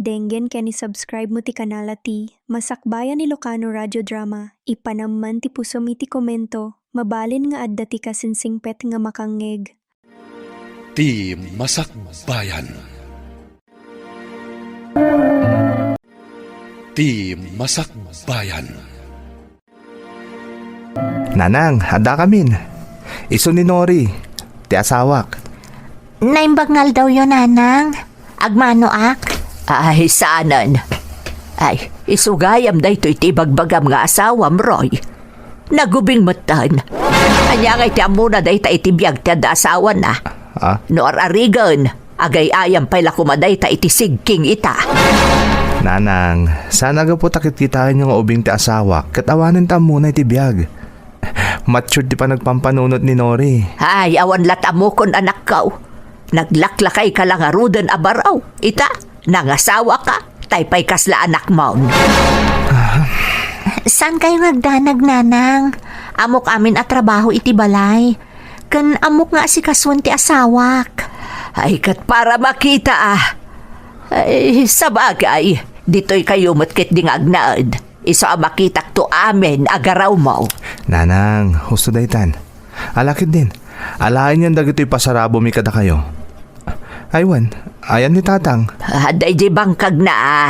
Denggen kani subscribe mo ti kanala ti Masakbayan ni Ilocano Radio Drama. Ipanamman ti pusom iti komento. Mabalin nga adda ti kasinsingpet nga makangeg. Ti Masakbayan. Ti Masakbayan. Nanang, handa kamin. Iso ni Nori, ti asawak. Naimbagngal daw yun, nanang. Agmano ak? Ay, saanan. Ay, isugayam da ito iti bagbagam nga asawam, Roy. Nagubing matan. Anya nga iti amuna da ita iti biyag ti da asawa na. No ararigan, agay ayam pala kumaday ta iti sigking ita. Nanang, sana ga po takit kitain yung ubing ti asawa, katawanan ta muna iti biyag. Matured di pa nagpampanunot ni Nori. Ay, awan latamo kon anak kau. Naglaklakay ka lang arudan abaraw. Ita, nangasawa ka, taypay kasla anak maun. Saan kayo nagdanag, nanang? Amok amin at trabaho iti balay. Kan amok nga si kaswan ti asawak. Ay, kat para makita Ay, sabagay, dito'y kayo matkit ding agnaad. Isa makitak to amin agaraw mo. Nanang, husto daytan. Alakid din. Alain yan dagito'y pasarabo mi kada kayo. Aywan, ayan ni tatang. Haday di bangkag na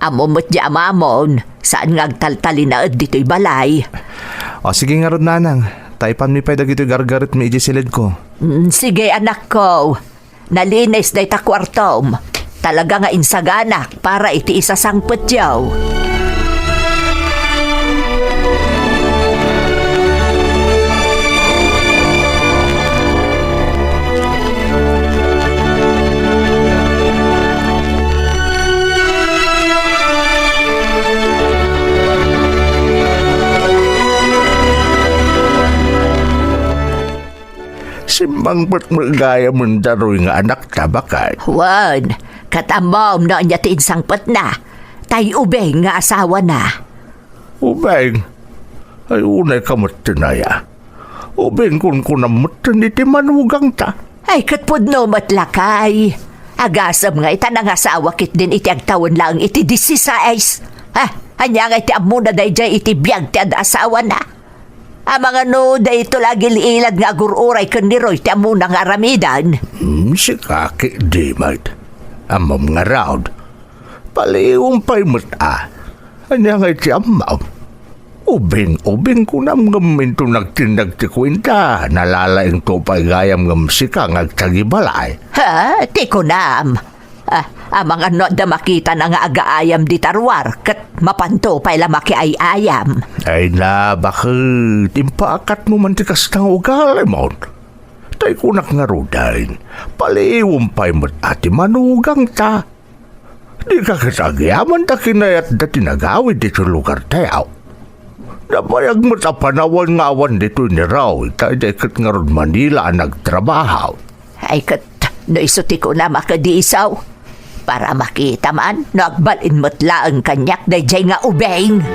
amomot di amamon. Saan ngagtaltali na dito'y balay? O sige nga rod, nanang. Taipan mi pa'y dagito'y gargarit mi iji silid ko. Sige anak ko. Nalinis na ita kwartom. Talaga nga insaganak para iti isasangpet yaw. Simbang ba't magaya mo daroy nga anak tabakay? Wan, katamom na niya tinsangpet na. Tay ubeng nga asawa na. Ubeng, ay unay kamatinaya. Ubeng kun kunamatan iti manugang ta. Ay katpudno matlakay. Agasam nga ita nang asawa kit din iti agtawon lang iti 16. Anya nga iti amuna day jay iti biyag ti asawa na. Ang mga no, da ito lagi liilad nga agururay kan ni Roy ti amuna nga aramidan. Si kaki di mat. Amam nga raud. Paliwang pa'y mata. Anya nga iti amaw. Ubing kunam ngaminto nagtindag ti kwenta. Nalalaing to pa'y gayam ngam sika ngagtagibalay. Ha? Ti kunam. Ang mga no da makita na nga agaayam di tarwar kat mapanto pa'y lamaki ay ayam. Ay na, bakit? Impaakat mo man ti kastang ugali mo. Tay kunak nga rodain. Paliwang pa'y ati manugang ta. Di ka kasagyaman ta kinayat da tinagawid dito lugar tayaw. Nabayag mo sa panawan nga awan dito ni Raw. Tay kat nga ron Manila nagtrabaho. Ay kat no isuti ko na makadiisaw. Para makita man, nagbalin mo't laang kanyak na jay nga ubeng.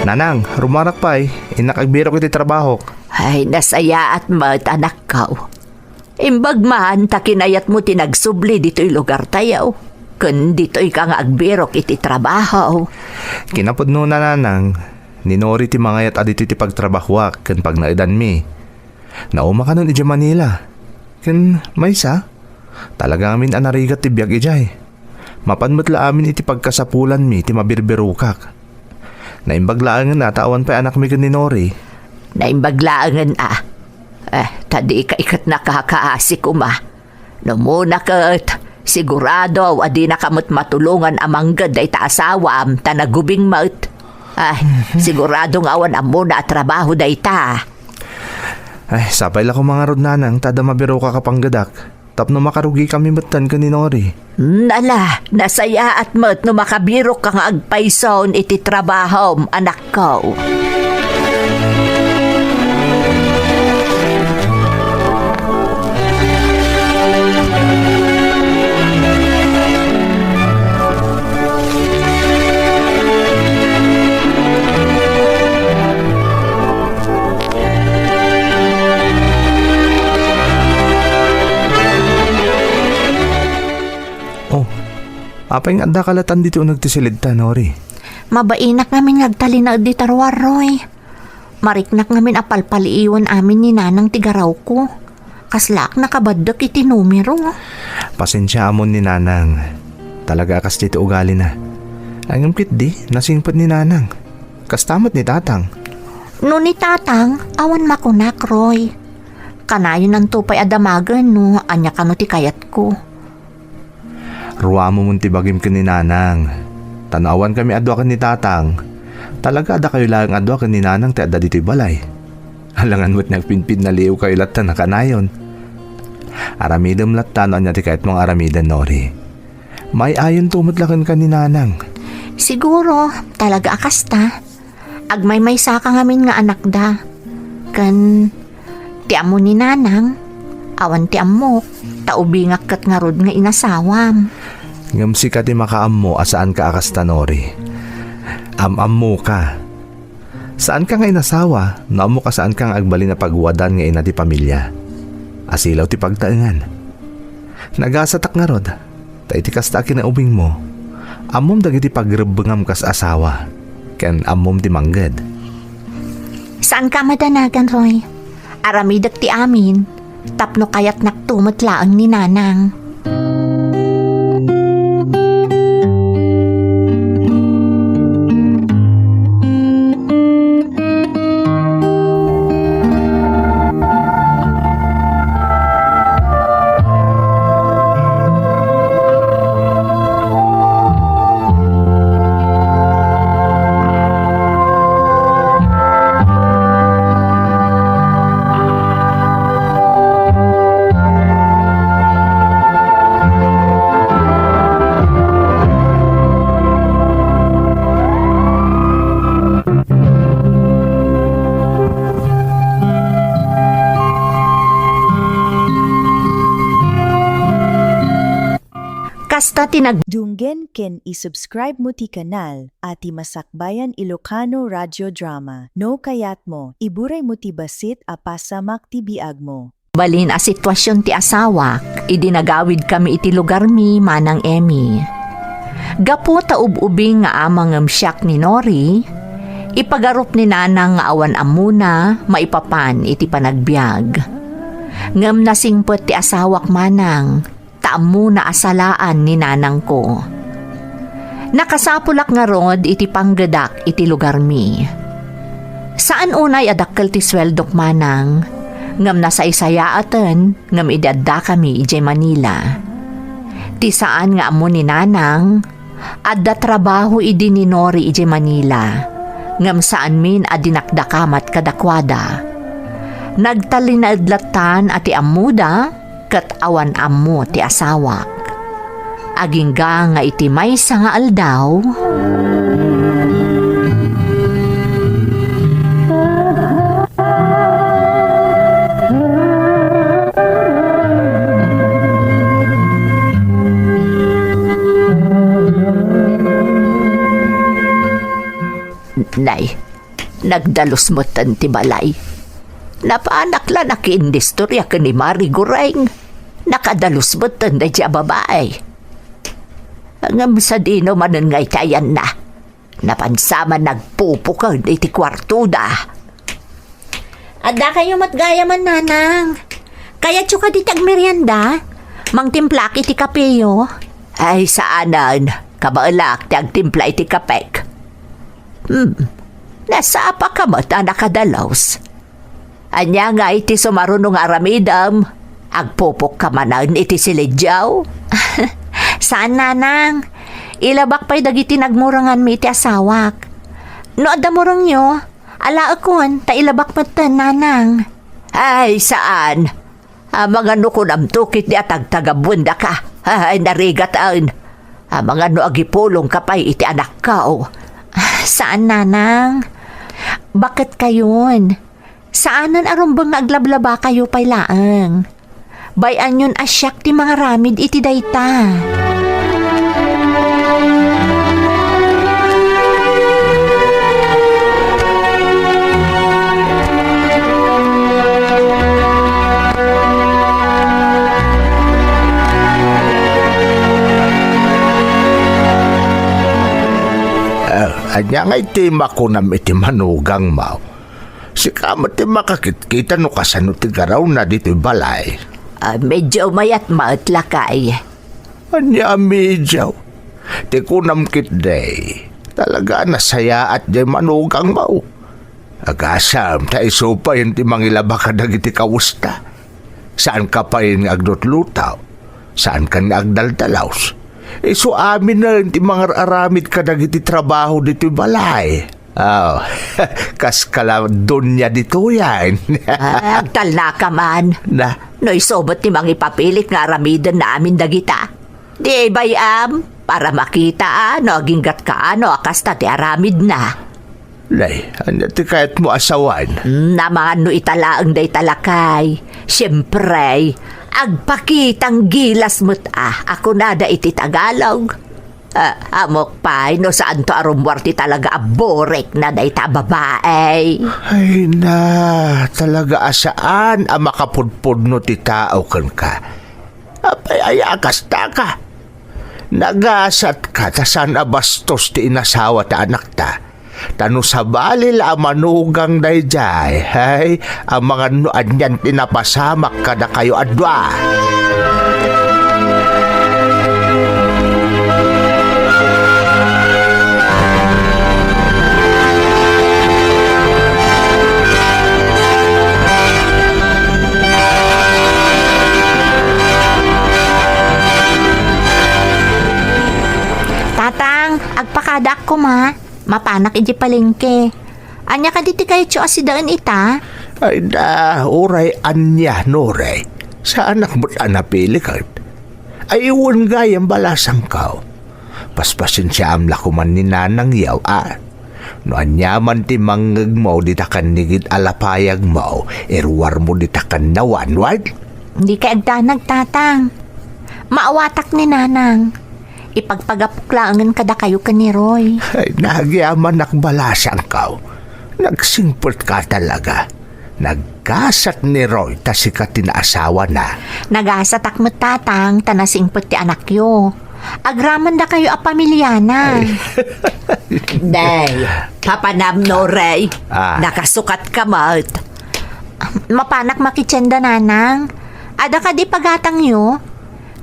Nanang, rumarak pa'y. Inakagbiro ko iti trabaho. Ay, nasaya at mat anak kao. Imbag man, takinayat mo tinagsubli dito'y lugar tayaw. Kun dito'y kang agbirok iti trabaho. Kinapod no na, nanang. Ninori ti mga yat adito ti pagtrabahwak kan pag naidan mi. Nauma ka nun iti Manila. Kan may sa. Talaga amin anarigat ti biyag ijay. Mapanmatla amin iti pagkasapulan mi ti mabirbirukak. Naimbaglaangan na tawan pa anak mi kan ni Nori. Naimbaglaangan tadi ka ikat nakakaasi ko ma. No muna kat, sigurado adi na kamot matulungan amang gaday ta asawa am tanagubing maut. Sigurado nga awan am muna at trabaho day ta. Ay, sapay la ko mga rod, nanang, tada mabiro ka kapanggadak. Tapno makarugi kami matan ka ni Nori. Nala, nasaya at mat no makabiro ka nga agpayson iti trabaho anak ko. Apay nga da kalatan dito nagtisilid ta, Nori. Mabainak ngamin nagtali na di tarwar, Roy. Mariknak ngamin apalpaliiwan amin ni nanang tigaraw ko. Kaslak nakabadak iti numero. Pasensya amon ni Nanang. Talaga kas dito ugali na. Ang impit di, nasingpot ni Nanang. Kastamot ni Tatang. No ni tatang, awan makunak, Roy. Kanayon ang tupay adamagan no, anya ka no ti kayat ko. Ruwa mo munti bagim ka ni Nanang. Tanawan kami adwa ka ni Tatang. Talaga ada kayo lang adwa ka ni Nanang ti adda dito'y balay. Halangan mo't nagpinpin na liw kayo latta na kanayon. Aramidam latta no anya ti kahit mong aramidan, Nori. May ayon tumutlakan ka ni Nanang. Siguro, talaga akasta. Agmay-may saka ngamin nga anak da. Kan, ti amo ni nanang, awan ti amo, taubingak kat nga rod nga inasawam. Ngamsi ka ti makaammo asaan ka akasta, Nori. Amammo ka. Saan ka nga inasawa, naammo ka saan kang agbali na pagwadan nga ina ti pamilya. Asilaw ti pagtaengan. Nagasatak nga rod, ta iti kasta kinaubing mo. Amom dagiti pagrebengam kas asawa. Ken amom ti mangged. Saan ka madanagan, Roy? Aramidak ti amin, tapno kayat naktumutlaang ni nanang. Kasta Dunggen ken i-subscribe mo ti kanal ati Masakbayan Ilocano Radio Drama. No kayat mo, iburay mo ti basit a pasamak ti biag mo. Balin a sitwasyon ti asawak, idinagawid kami iti lugar mi manang Emmy. Gapo ta ububing nga amang syak ni Nori, ipagarup ni nanang nga awan amuna, maipapan iti panagbiag. Ngam nasingpot ti asawak manang, taam na asalaan ni nanang ko. Nakasapulak nga rod iti panggadak iti lugar mi. Saan unay adakkel ti sweldok manang, ngam nasaysayaaten, ngam idadda kami ijay Manila. Ti saan nga amo ni nanang, adda trabaho idi ni Nori ijay Manila, ngam saan min adinakdakamat kadakwada. Nagtalinaadlatan ati amuda, kat awan ammo ti asawak. Agingga nga iti maysa nga aldaw. Nay, nagdalos mo tan ti balay. Napaanak la nakiindistorya ka ni Mari Gureng. Nakadalos mo tan na siya babae. Ang sa dino manan ngay tayan na. Napansama nagpupukan iti kwartuda. Adda kayo matgaya man, nanang. Kaya tsuka di tagmerienda, mang timplak iti kapeyo. Ay saanan, kabaalak ti agtimpla iti kapek. Nasa apa ka mo ta nakadalaws? Anya nga iti sumarunong aramidam, agpupok ka manan iti silidyaw. Saan, nanang? Ilabak pa'y dagiti nagmurangan mi iti asawak. No adamurang nyo, ala akon, ta ilabak matan, nanang. Ay saan? Mga no kunamtukit di atagtagabunda ka. Ay narigataan. Mga no agipulong ka pa'y iti anak kao. Saan, nanang? Bakit kayon? Saanan arumbang aglablaba kayo pa'y laang? Bayan yun asyak ti mga ramid iti dayta. anya nga itima ko na iti manugang mo. Si kamat ti makakit-kita no kasano ti garaw na dito balay. Medyo mayat maatlakay. Anya medyo. Ti kunam kit day. Talaga nasaya at di manugang mo. Agasam ta isopa yun ti mangilaba ka dagiti kawusta. Saan ka pa yun agdot-lutaw? Saan ka nga agdaldalaws? So amin na ti mga aramid ka dagiti trabaho dito balay. Oh, kas kala doon niya dito yan. Agtala ka man. Na, No isobot ni mga ipapilit nga aramidan na amin dagita. Di bayam, para makita no aginggat ka ano akas ta ti aramid na. lay, anya ti kahit mo asawan. Naman no italaang day talakay. Siyempre, agpakitang gilas mo't ako na da iti Tagalog. Amok pa'y no saan to arumwar ti talaga aborek na day ta babae. Ay na, talaga asaan ang makapudpud no ti tao kan ka. Apay ay akas ta ka. Nagasat ka ta saan abastos ti inasawa ta anak ta. Tano sa balil ang manugang dayjay, hay, ang mga nuan yan tinapasamak kada kayo adwa. Tatang, agpakadak ko ma. Mapanak iti palengke. Anya ka diti kayo tso asidaan ita? Ay da, oray anya noray. Sa anak mo't anapili ka. Ay iwan gayang balasang kao. Paspasin siya amla kuman ni nanang yaw No anya man ti manggag mo di takan nigid alapayag mo. Irwar mo di takan nawanwad. Hindi ka agdanag, tatang. Maawatak ni nanang. Ipagpagapuklangan kada kayo ka ni Roy. Ay nagyaman nakbalasang kao. Nagsingpot ka talaga. Nagkasat ni Roy ta si ka tinaasawa na. Nagasatak mo tatang tanasingpot ti anak yo. Agraman da kayo a pamilyana. Day, papanam no Ray. Ah. Nakasukat ka mat. Mapanak makitsenda nanang. Ada ka di pagatang yo.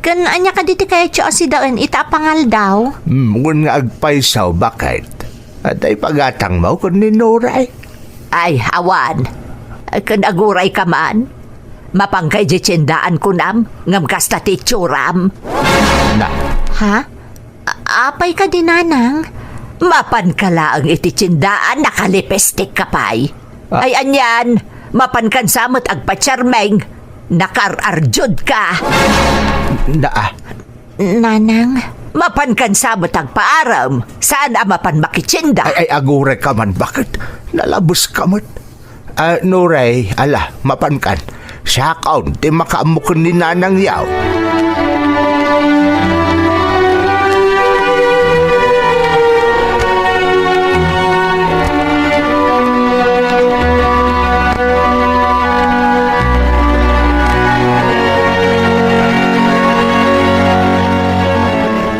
Kan anya ka diti kaya tso asidaan ita pangal daw. Ngun nga agpaisaw bakit? At ay pagatang mo kun ni Noray. Ay, awan. Kan aguray ka man. Mapangkay di tsendaan ko nam. Ngam kasta ti tsuram. Na, Ha? Apay ka di nanang? Mapan ka lang iti tsendaan nakalipestik ka pay. Ay anyan. Mapan kan samot agpatsarmeng. Nakararjod ka. Nanang? Mapan kan samot agpaaram. Saan mapan makitsinda? ay agure ka man bakit? Nalabos ka man. Noray, ala, mapankan. Sakaon, di makaamukon ni nanang yaw.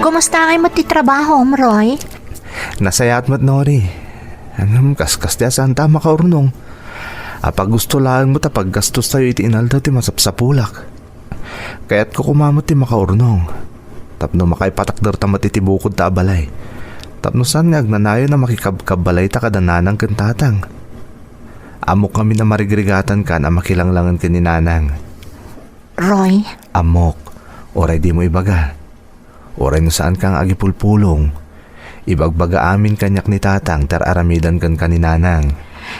Kumusta kayo mo ti trabaho, Roy? Nasayat mo't Nori. Anam kaskas di asan ta makaurnong. Apag gusto lang mo tapag gastos tayo iti inaldaw ti masapsapulak. Kaya't ko kumamot ti makaurnong. Tapno makaipatakder tamat iti bukod ta balay. Tapno saan nga agnanayo na makikabkabalay ta kadananang kentatang. Amok kami na marigrigatan ka na makilanglangan ka ni nanang. Roy? Amok, oray di mo ibaga. Oray no saan kang agipulpulong. Ibagbaga amin kanyak ni tatang tar aramidan kan kaninanang.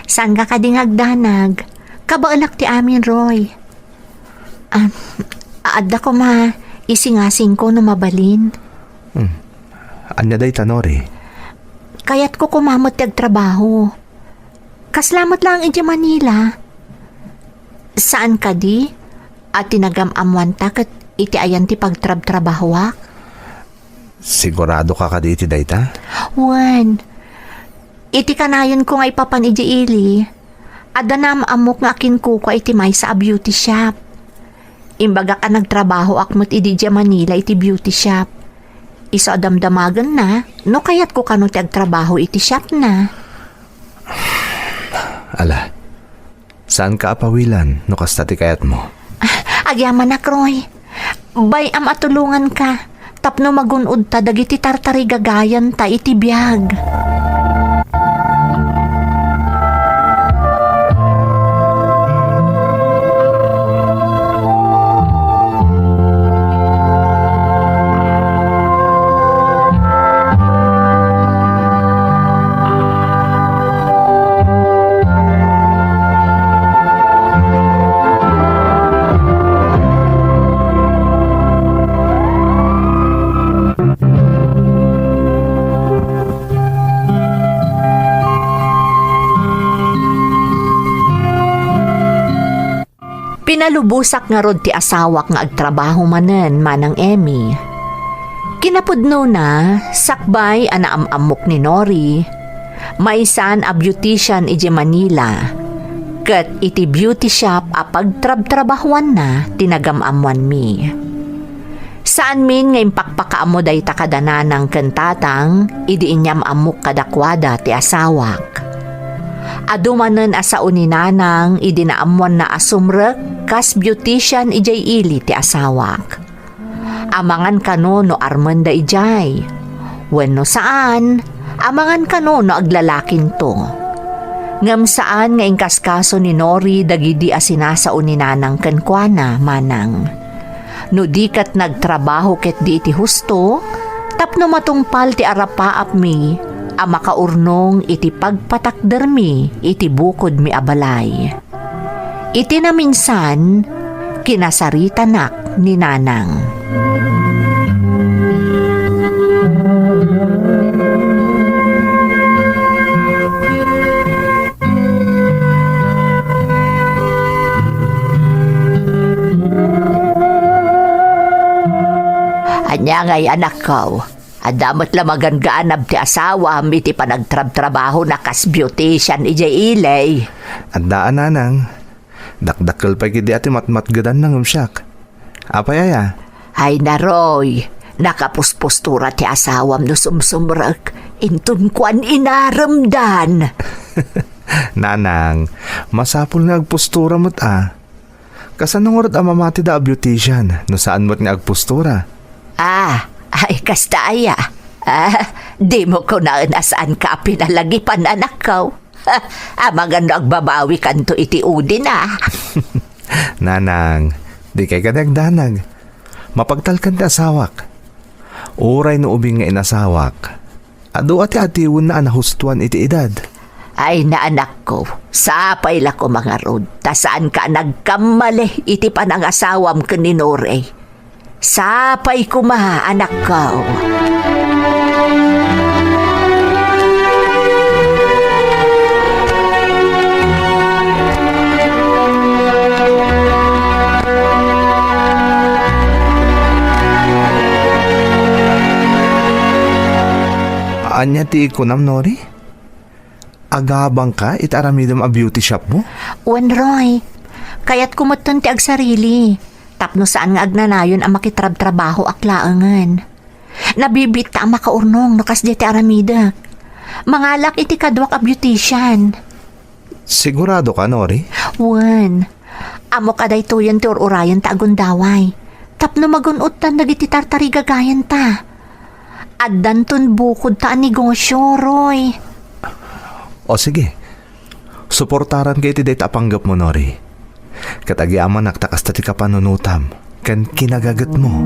Saan ka ding agdanag? Kabaalak ti amin, Roy. Aadda ko ma, isingasing ko no mabalin. Anya day tanori. Kaya't ko kumamot ti agtrabaho. Kaslamat lang iti Manila. Saan ka di? At tinagam-amwan ta kat iti ayan ti pagtrab-trabahwak? Sigurado ka kaditi dayta? Wan. Iti kanayon ko nga ipapan iti ili. Ada na maamok nga akin kuko iti may sa beauty shop. Imbaga ka nagtrabaho akmot iti Manila iti beauty shop. isa damdamagan na, no kayat ko kano ti agtrabaho iti shop na. Ala, saan ka apawilan no kasta ti kayat mo? Agyaman na, Roy. Bay am atulungan ka. Tapno magunod ta dagiti tartari gagayan ta iti biyag. Pinalubusak nga rod ti asawak nga agtrabaho manen manang Emmy. Kinapudno na, sakbay anaamamok ni Nori, maisan a beautician iti Manila, ket iti beauty shop a pagtrab-trabahuan na tinagamamuan mi. Saan min nga impakpakaamo day takadananang kentatang, idi inyam amok kadakwada ti asawak. Adumanen asa uninanang idinaamuan na asumrek kas beautician ijay ili ti asawak. Amangan kano no armanda ijay. Wenno saan, amangan kano no aglalakin to. Ngam saan nga ingkaskaso ni Nori dagidi asinasa uninanang kenkwana manang. No dikat nagtrabaho ket di iti husto, tapno matungpal ti arapaap mi, a makaurnong iti pagpatakder mi iti bukod mi abalay. Iti na minsan, kinasaritanak ni Nanang. Anya ngay anak ko, adamot lamagan gaanab ti asawa iti panagtrab-trabaho na kas beautician ijay ilay. Andaan nanang, dakdakkel pa gidi ati matmatgadan ng umsyak. Apayaya? Ay naroy, nakapuspostura ti asawam no sumsumrek, intun kwan inaramdan. Nanang, masapul nga agpostura mo't Kasanong orad amamati da a beautician no saan mo't nga agpostura? Ay kastaya. Di mo ko na nasaan ka pinalagipan anak ko. Amagan nagbabawi kanto iti udi na. Nanang, di kay kadagdanag. Mapagtalkan ti asawak. Uray no ubing nga inasawak. Ado ati atiwon na anahustuan iti edad. Ay na anak ko, sapay la ko mga rod. Ta saan ka nagkamali iti panangasawam kaninore. Sapay ko ma, anak ko. Anya ti ikunam, Nori? Agabang ka itaramidam a beauty shop mo? Wan, Roy. Kayat kumutun ti agsarili. Tapno saan nga agnanayon ang makitrab-trabaho aklaangan. Nabibita ang makaurnong no kas di ti aramida. Mangalak iti kadwak a beautician. Sigurado ka, Nori? Wan. Amo kaday tuyan ti ururayan ta agundaway. Tapno magunutan dagiti tartari gagayan ta. Addan ton bukod ta ang negosyo, Roy. O sige, suportaran ka iti data panggap mo, Nori. Katagyaman naktakas ta ti kapanunutam, kan kinagagat mo.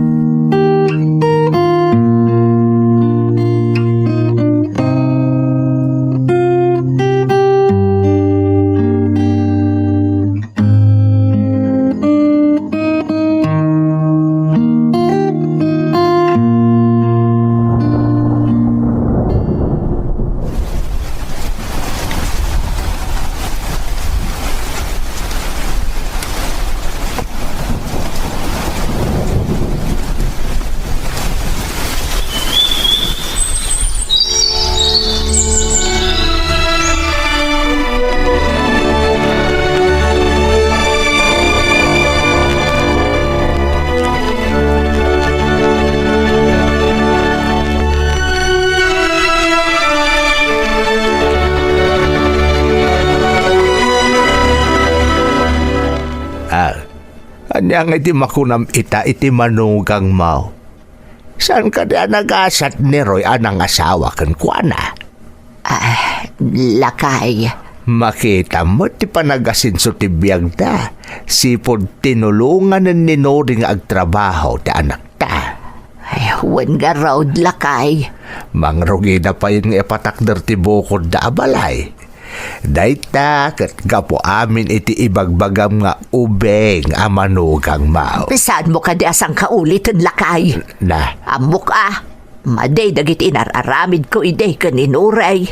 Anya nga iti makunam ita iti manugang mo. Saan ka na nagasat ni Roy anang asawa kan kuana? Lakay. Makita mo ti panagasinso ti biyag da. Sipod tinulungan ng ninoring agtrabaho ti anak ta. Wen nga raw lakay. Mangrugi na pa yun nga ipatakder ti bukod da abalay. Dayta kat gapo amin iti ibagbagam nga ubeng a manugang mao. Saan mo ka di asang kaulitin lakay? Na, Amok maday dagiti inararamid ko iday kaninuray.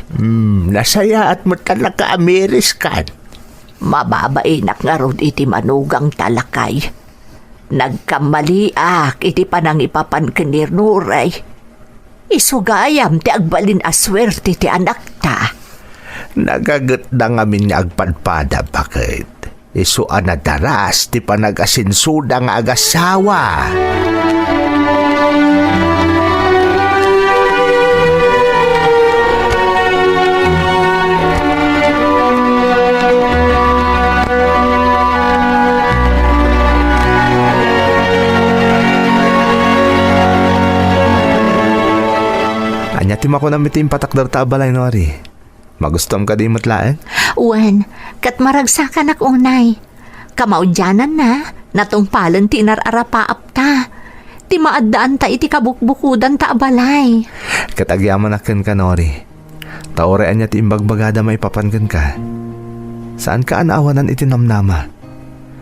nasaya at matalaka amiris kan. Mababainak nga rod iti manugang talakay. Nagkamaliak iti panang ipapan kaninuray. Isugayam ti agbalin aswerte ti anak ta. Nagagat na ngamin nga agpadpada bakit. Isuan na daras ti panagasinsuda nga agasawa. Anya ti makunam iti impatakder ta abalay no ari. Magustom ka di matlaeng? Wen, kat maragsakan ak unay. Kamaudyanan na, natungpalan ti inararapaap ta. Ti maaddaan ta iti kabukbukudan ta abalay. Katagyaman akin ka nori. Taore anya ti imbagbagada maipapangan ka. Saan ka anaawanan iti namnama?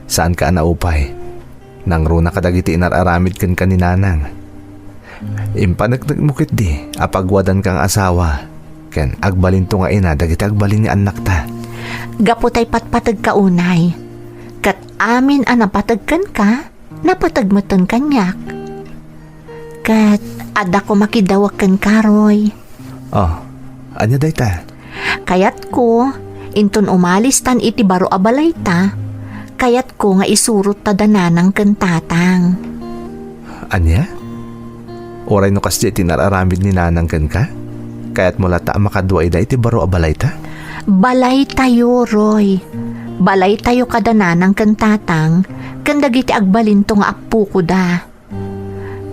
Saan ka anaupay? Nang runa kadagiti inararamid kan kaninanang. Impanagdag mo kit di, apagwadan kang asawa. Ken agbalin to nga ina, dagiti agbalin ni anak ta. Gaputay patpatag ka unay. Kat amin napatagkan ka, napatagmatan kanyak. Kat ada ko makidawak kan karoy. Oh, anya day ta? Kayat ko, inton umalis tan iti baro abalay ta, kayat ko nga isurot ta dananang kentatang. Anya? Oray no kasi iti nararamid ni nanang ken ka? Kaya't mula ta makaduay da iti baro abalay ta? Balay tayo, Roy. Balay tayo kadananang kentatang, kan dagiti agbalinto nga apu ko da.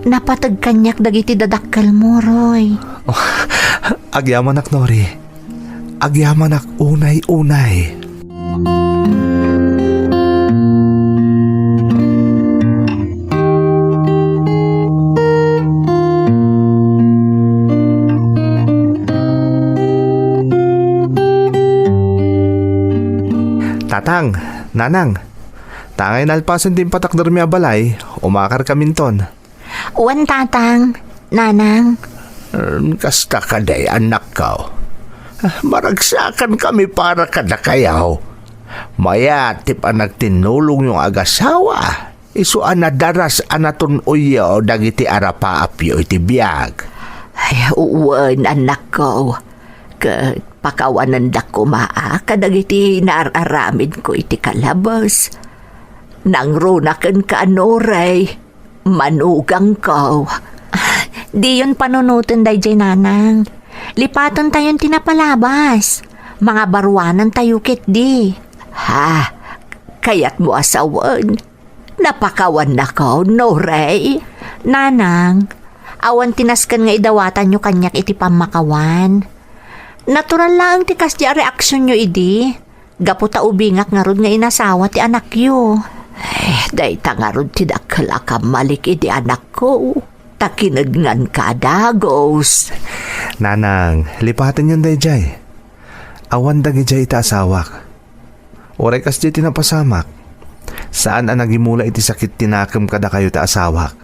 Napatag kanyak dagiti dadakkal mo, Roy. Agyaman ak nori. Agyaman ak unay-unay. Tatang, nanang, tangay nalpasan din patakder mi abalay, umakar kaminton. Uwan tatang, nanang. Kasta ka day anak ko. Maragsakan kami para kada kayaw. Maya tip anak tinulong yung agasawa. Isuan na daras anaton uyo dagiti arapaapyo iti biyag. Ay, uwan anak ko. Pakawanan da ko kadagiti nararamid ko iti kalabas. Nang runakan ka anoray, manugang ko. Di yun panunutin day jay nanang. Lipatan tayon tinapalabas. Mga baruanan tayo kit di. Ha, kaya't mo asawan. Napakawan na ko, no ray? Nanang, awan tinaskan nga idawatan nyo kanyak iti pamakawan. Natural lang ti kas di reaksyon nyo idi. Gaputa ubingak nga rod nga inasawa ti anak yo. Day tangarod ti dakala ka malik idi anak ko. Takinagnan ka dagos. Nanang, lipatan yun day jay. Awan dagi jay ita asawak. Oray kas di tinapasamak. Saan ang nagimula iti sakit tinakam kada kayo ta asawak?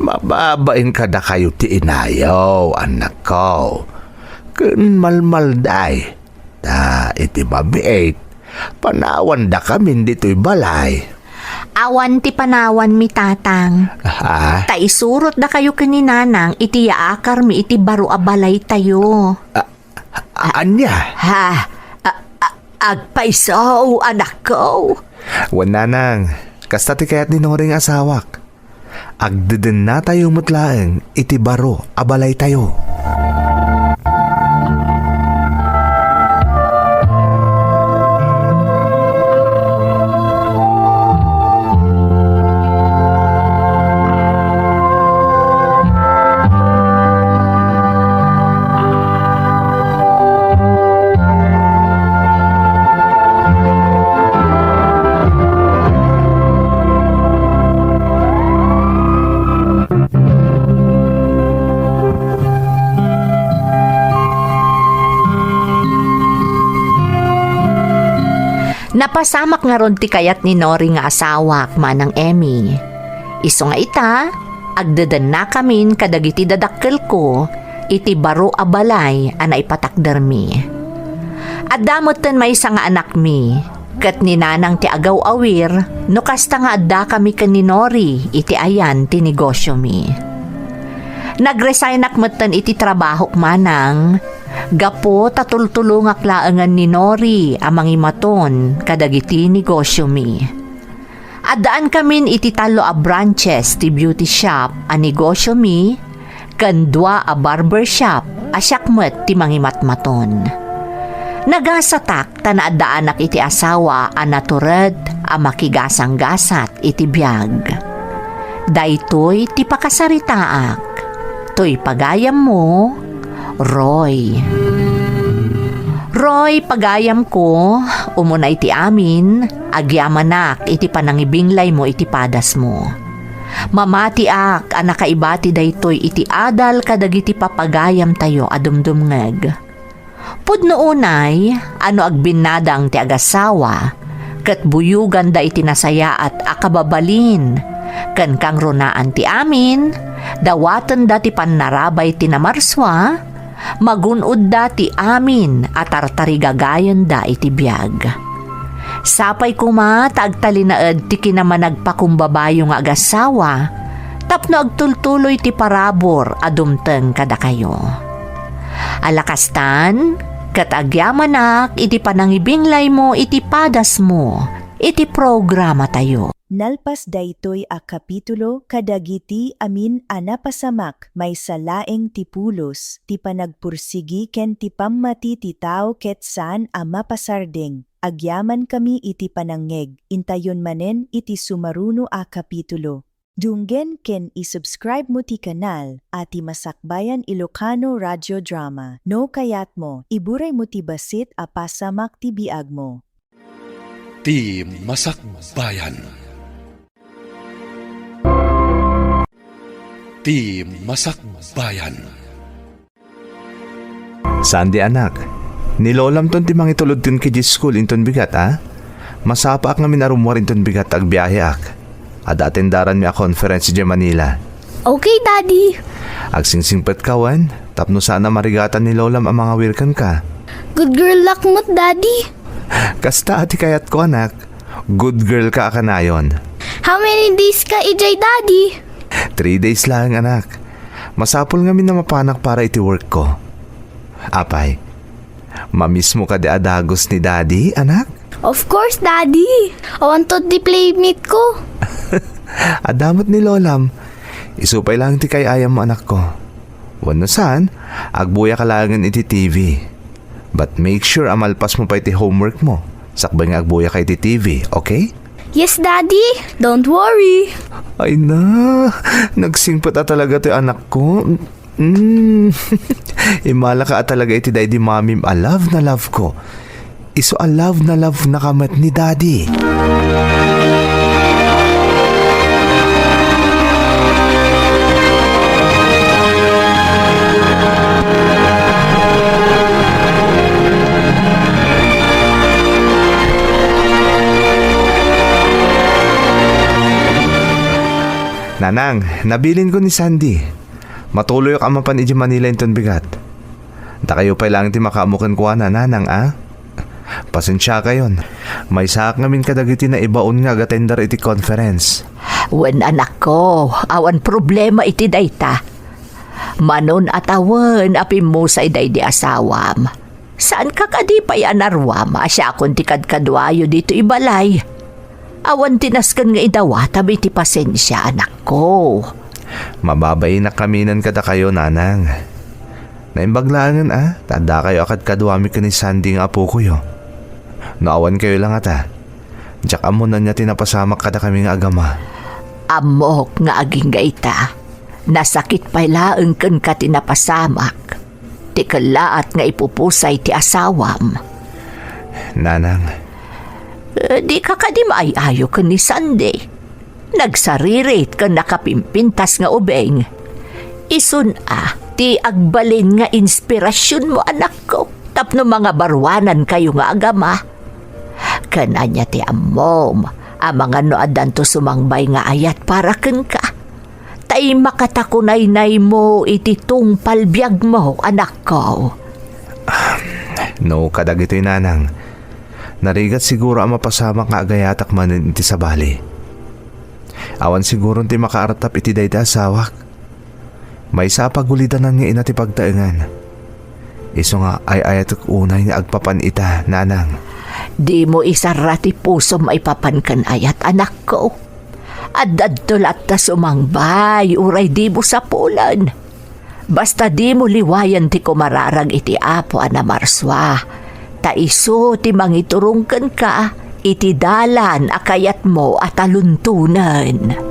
Mababain kada kayo ti inayaw, anak ko. Kun malmalday. Ta iti mabiit. Panawan da kami dito'y balay. Awan ti panawan mi tatang. Ha? Ta isurot da kayo kaninanang iti yaakar mi iti baro abalay tayo. Anya? Ha, agpaisaw anak ko. Wan nanang, kasta ti kayat ni noring asawak. Agdeden na tayo mutlaeng iti baro abalay tayo. Napasamak nga ron ti kayat ni Nori nga asawak manang Emmy. Iso nga ita, agdadan na kamin kadagiti dadakkel ko, iti baro a balay ana ipatakder mi. At damoten may nga anak mi, kat ninanang ti agaw awir, no kasta nga adda kami ken ni Nori, iti ayan ti negosyo mi. Nagresign akmeten iti trabaho manang, gapo tatultulungak laengan ni Nori amang imaton kadagiti negosyo mi. Adaan kamin iti talo a branches ti beauty shop a negosyo mi, ken dua a barber shop a syakmet ti mangimatmaton. Nagasatak tanaadaanak iti asawa a natured a makigasang-gasat iti biyag. Daytoy ti pakasaritaak, toy pagayam mo, Roy. Roy, pagayam ko, umunay ti amin, agyamanak iti panangibinglay mo iti padas mo. Mamati ak, anakaibati daytoy iti adal kadagiti papagayam tayo adumdumngeg. Pudno unay, ano agbinadang ti agasawa, ket buyugan da iti nasaya at akababalin, ken kang runaan ti amin, dawaten da ti pannarabay ti namarswa, magunod da ti amin at tartarigagayan da iti biyag. Sapay kuma taagtalinaed ti kinamanagpakumbabayo nga agasawa, tapno agtultuloy ti parabor adumteng kada kayo. Alakastan, kat agyamanak iti panangibinglay mo iti padas mo, iti programa tayo. Nalpas daytoy a kapitulo kadagiti amin a napasamak may salaeng ti pulos, ti panagpursigi ken ti pammati ti tao ket saan a mapasardeng. Agyaman kami iti panangeg, intayon manen iti sumaruno a kapitulo. Dunggen ken isubscribe mo ti kanal, ati Masakbayan Ilocano Radio Drama. No kayat mo, iburay mo ti basit a pasamak ti biag mo. Ti Masakbayan. Ti Masakbayan. Sandi anak, nilolam ton ti mangitulod tin ki school inton bigat ha? Masapa ak nga minarumwar inton bigat agbiyahe ak. Ada atendaran mi a conference di Manila. Okay, Daddy. Agsingsingpet kawan, tapno sana marigatan ni lolam ang mga wirkan ka. Good girl luck mo't, Daddy. Kasta ati kayat ko anak, good girl ka akanayon. How many days ka, EJ, Daddy? 3 days lang anak. Masapol nga min na mapanak para iti work ko. Apay, mamiss mo ka di adagos ni Daddy, anak? Of course, Daddy. I want to di playmate ko. Adamot ni lolam, isupay lang ti kay ayam mo anak ko. Wano saan, agbuya ka langan iti TV. But make sure amalpas mo pa iti homework mo. Sakbay nga agbuya ka iti TV, okay? Yes, Daddy. Don't worry. Ay na, nagsingpat talaga ti anak ko. Imala ka talaga iti daddy mamim a love na love ko. Iso a love na kamat ni Daddy. Nanang, nabilin ko ni Sandy. Matuloy ak amapan iji Manila inton bigat. Da kayo pa lang ti makamukan ko na nanang Pasensya kayon. May saak ngamin kadagiti na ibaon nga gatendar iti conference. Wen anak ko, awan problema iti dayta. Manon at awan apim mo sa iday di asawam. Saan ka kadi pa yanarwam? Asya akong tikad-kadwayo dito ibalay. Awan tinaskan nga idawa tabi ti pasensya anak ko. Mababay na kaminan kada kayo nanang. Naimbaglangan tada kayo akad kadwami ka ni Sandy nga apo ko yo. Naawan kayo lang Diyak amo na niya tinapasamak kada kami nga agama. Amok nga aging gaita. Nasakit pa ilaang kan ka tinapasamak. Ti kalaat nga ipupusay ti asawam. Nanang. Di ka kadimay ayo ka ni Sunday. Nagsaririt ka nakapimpintas nga ubeng. Isun ti agbalin nga inspirasyon mo anak ko. Tapno mga barwanan kayo nga agama. Kan anya ti ammom, amang ano adan to sumangbay nga ayat para ken ka. Tay makatakunay-nay mo iti tungpal biyag mo, anak ko. No, kadag ito'y nanang. Narigat siguro ang mapasama nga agayatak manin iti sa bali. Awan siguro ti makaartap iti dayta asawak. May sa pagulidanan nga ina ti pagtaengan. Iso nga ay ayatak unay nga agpapan ita, nanang. Di mo isarati puso maipapan kan ayat, anak ko. Adad tulat ta sumangbay, uray di mo sa pulan. Basta di mo liwayan ti kumararag iti apo ana marswa. Taiso ti mangiturungken ka, iti dalan akayat mo at aluntunan.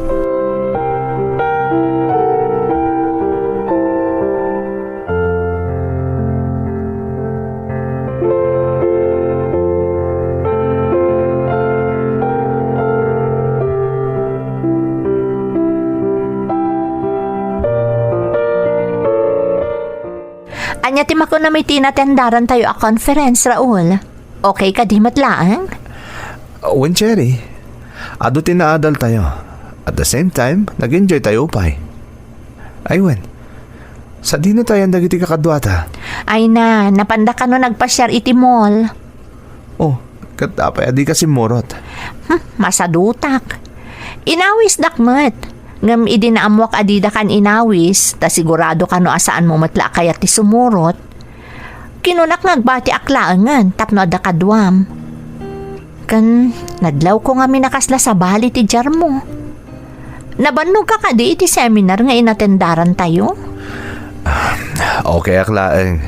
Anya ti mako na may tinatendaran tayo a conference, Raul. Okay ka di matlaang? Wen, Cherry. Ado tinaadal tayo. At the same time, nag-enjoy tayo pa'y. Ay, Wen. Sa di na tayo ang dagiti kakadwata. Ay na, napanda ka no nagpasyar iti mall. Oh, katapay adi kasi morot. Masadutak. Inawis dakmet. Ngam idinaamwak adida kan inawis, ta sigurado ka no asaan mo matla kaya ti sumurot. Kinunak nagbati aklaangan, tapno ada kadwam. Kan, nadlaw ko nga minakasla sa bali ti jar mo. Nabannog ka kadi iti seminar nga inatendaran tayo? Okay, aklaang.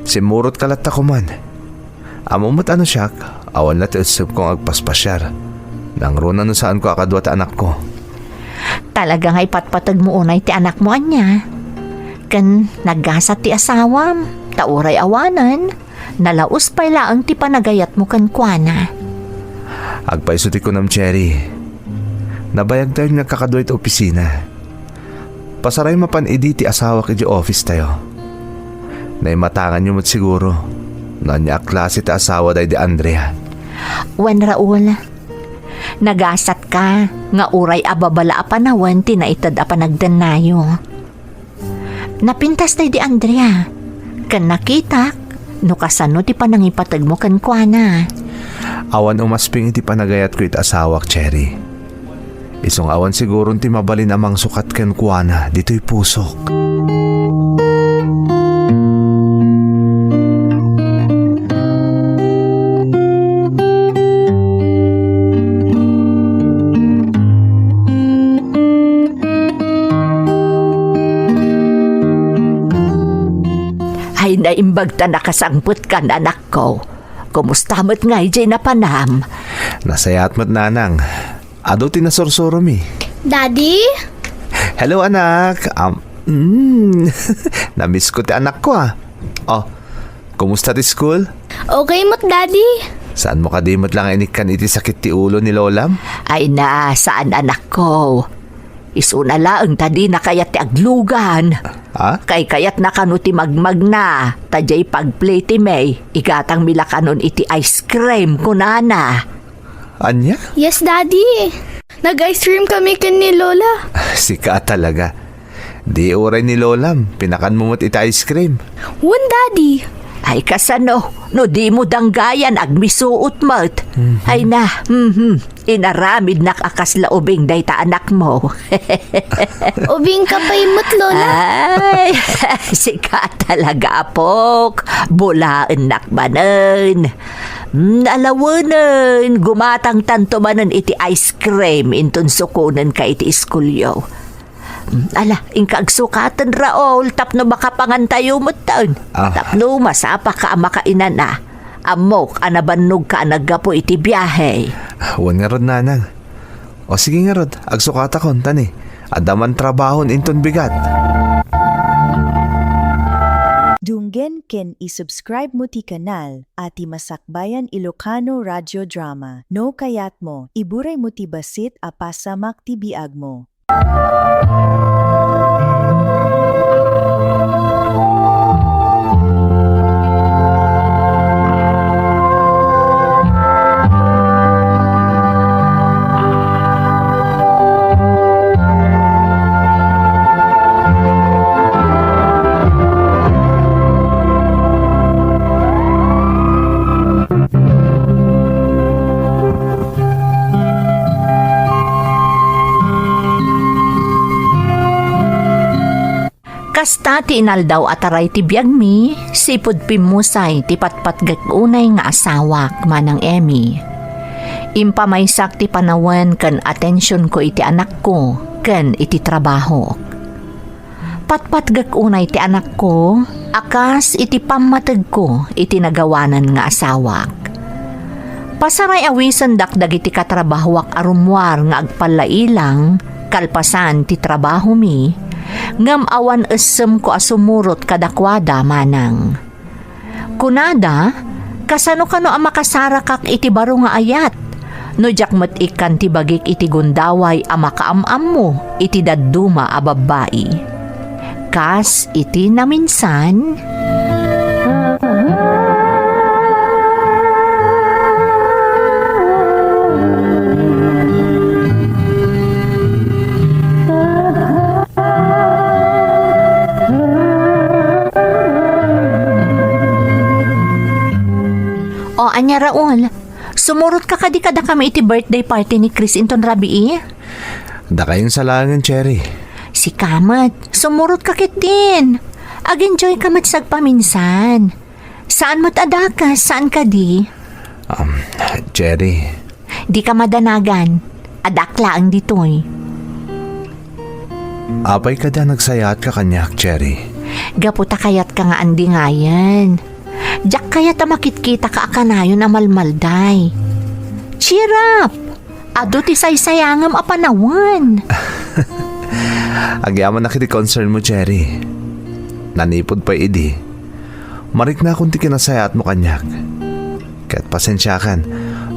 Simurot kalat ako man. Amumot ano siya, awan na ti usap kong agpaspasyar. Nang runa no saan ko akadwata anak ko. Talagang ay patpatag mo unay ti anak mo anya. Kan naggasat ti asawam, tauray awanan, nalaos pa'y laang ti panagayat mo kan kuana. Agpaisuti ko nam, Cherry. Nabayag tayo nagkakadoy ti opisina. Pasaray mapan idi ti asawa ki di office tayo. Naimatangan nyo mo't siguro. Nanya klase ti asawa day di Andrea. Wan Raul, nagasat ka, nga uray ababala a panawan tinaitad a panagdanayo. Napintas tayo di Andrea, kan nakitak, no kasano ti panangipatag mo kan kuana. Awan umasping iti panagayat ko iti asawak, Cherry. Isong awan siguro ti mabalin amang sukat ken kuana, dito'y pusok. Ay naimbag ta nakasangput kan anak ko. Kumusta mo't nga ijay na panam? Nasayat mo't nanang. Ado tinasursuro mi. Daddy? Hello anak. Namiss ko ti anak ko Oh, kumusta ti school? Okay mo't, Daddy? Saan mo kadimot lang inikan iti sakit ti ulo ni Lolam? Ay na, saan anak ko? Isuna laang tadi na kayat ti aglugan. Ha? Kay kayat na kanu ti magmag na. Tadjay pagplay ti May. Igatang milakanon iti ice cream kunana. Anya? Yes, Daddy. Nag-ice cream kami kan ni Lola. Sika talaga. Di oray ni Lolam. Pinakan mo mo't iti ice cream. One, Daddy. Ay kasano, no di mo danggayan agmisuot mo't. Ay na, inaramid nakakasla ubing day ta anak mo. Ubing ka pa'y mo't, Lola. Ay, sika talaga apok. Bulaan nakbanan. Alawanan, gumatang tanto manan iti ice cream intun sukunan ka iti iskulyo. Ala, inkagsukatan Raol, tapno baka pangantayo mo taon. Tapno masapa ka makainan na. Amok, anabannog ka naggapo iti biyahe. Huwag nga rod nanang. O sige nga rod, agsukata kon tani. Adaman trabahon inton bigat. Dunggen ken isubscribe mo ti kanal ati Masakbayan Ilocano Radio Drama. No kayat mo, iburay mo ti basit a pasamak ti biag mo. Kasta ti inaldaw ataray ti biyag mi, sipod pimusay ti patpatgak unay nga asawak manang Emmy. Impamaysak ti panawan kan atensyon ko iti anak ko kan iti trabaho. Patpatgak unay ti anak ko, akas iti pamatag ko iti nagawanan nga asawak. Pasaray awisan dakdag iti katrabahwak arumwar nga agpalailang, kalpasan ti trabaho mi, ngam awan esem ko asumurot kadakwada manang. Kunada, kasano kano ang makasarakak iti baro nga ayat, no jakmat ikan ti bagik iti gundaway ang makaamam mo iti dadduma a babae. Kas iti naminsan, O anya Raul, sumurot ka kadi kada kami iti birthday party ni Chris inton rabii? Da kayong salangan, Cherry. Si Kamat, sumurot ka kit din. Ag-enjoy ka matsag paminsan. Saan mo't adakas? Saan ka di? Cherry, Di ka madanagan. Adakla ang ditoy. apay ka da nagsayat ka kanyak, Cherry. Gaputa kayat ka nga andi ngayan. Diyak kayat makit-kita ka akanayon na malmalday. Cheer up! Ado ti saysayangam a panawan. Agyaman na kiti concern mo, Cherry. Nanipod pa idi. Marik na kung ti kinasayat mo kanyak. Kaya't pasensyakan,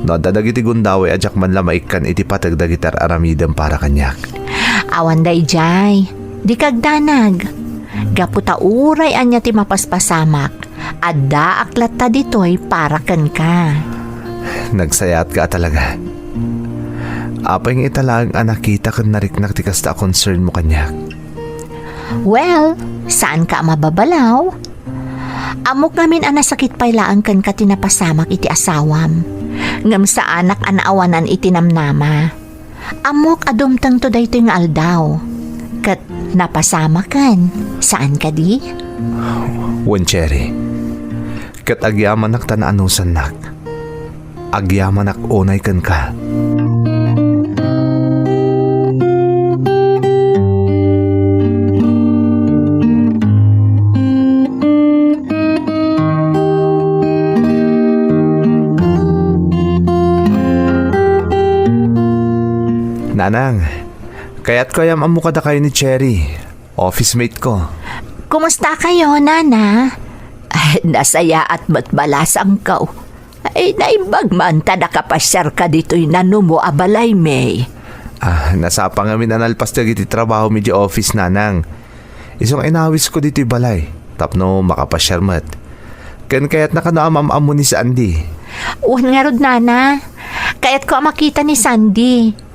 no dadag iti gundaway adyak man lamaikan iti patagdag itar aramidem para kanyak. Awan day jay, di kagdanag. Gaputa uray anya ti mapaspasamak. Adda aklat ta ditoy para ken ka. Nagsayat ka talaga. Apay nga italang anakita kan nariknak ti kasta concern mo kanyak. Well, saan ka mababalaw? Amok ngamin anasakit pailaan kan ka tinapasamak iti asawam. Ngam sa anak anaawanan iti namnama. Amok adumtang to daytoy nga aldaw. Kat napasama kan, saan ka di? Wen, Cherry. Kat agyaman nak tanaanusan nak. Agyaman nak unay kan ka. Nanang, kaya't ko ayam amukada kayo ni Cherry, office mate ko. Kumusta kayo, Nana? Ay, nasaya at matbalas ang kau. Ay, naimbag man ta nakapasyar ka dito'y nanumo abalay, May. Nasapa nga minanalpas na iti trabaho mi di office, Nanang. Isang inawis ko dito'y balay, tapno makapasyar mat. Kaya't nakanaamam-amo ni Sandy. Uwan nga rod, Nana. Kaya't ko makita ni Sandy.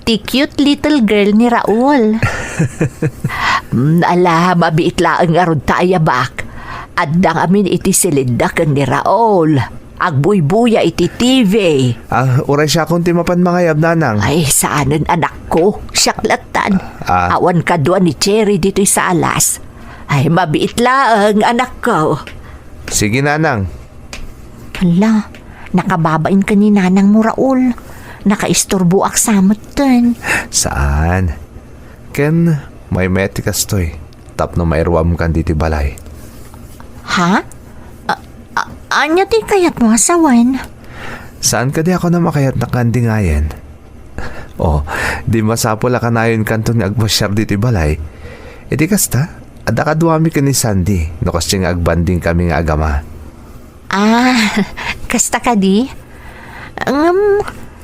Ti cute little girl ni Raul. Ala, mabiit laang nga rod tayo bak. Addang amin iti silindakan ni Raul. Agbuy-buya iti TV. Uray siya kung timapan mga yab, Nanang. Ay, saanan anak ko? Siyaklatan. Awan ka doon ni Cherry dito'y sa alas. Ay, mabiit laang anak ko. Sige, Nanang. Hala, nakababain ka ni Nanang mo, Raul. Nakaisturbo aksamot dun. Saan? Ken, may metikas to'y. Tapno mairwam kan diti balay. Ha? Anya ti kayat mo asawan? Saan ka di ako na makayat na kandingayan? Di masapula ka na yun kanto ni agbasyar diti balay. Iti kasta, ada kaduami ka ni Sandy, no kasi nga agbanding kami nga agama. Kasta ka di?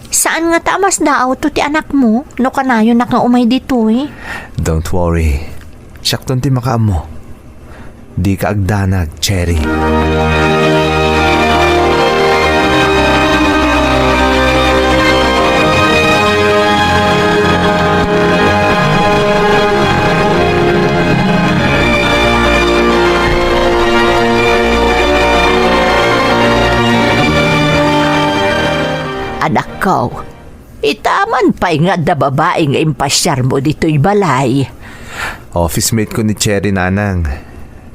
Saan nga tamas daaw to ti anak mo? No kanayon nakaumay dito eh. Don't worry. Siyakton ti makaam mo. Di ka agdanag, Cherry. Anak ko, itaman pa'y nga da babae nga impasyar mo dito'y balay. Office mate ko ni Cherry nanang.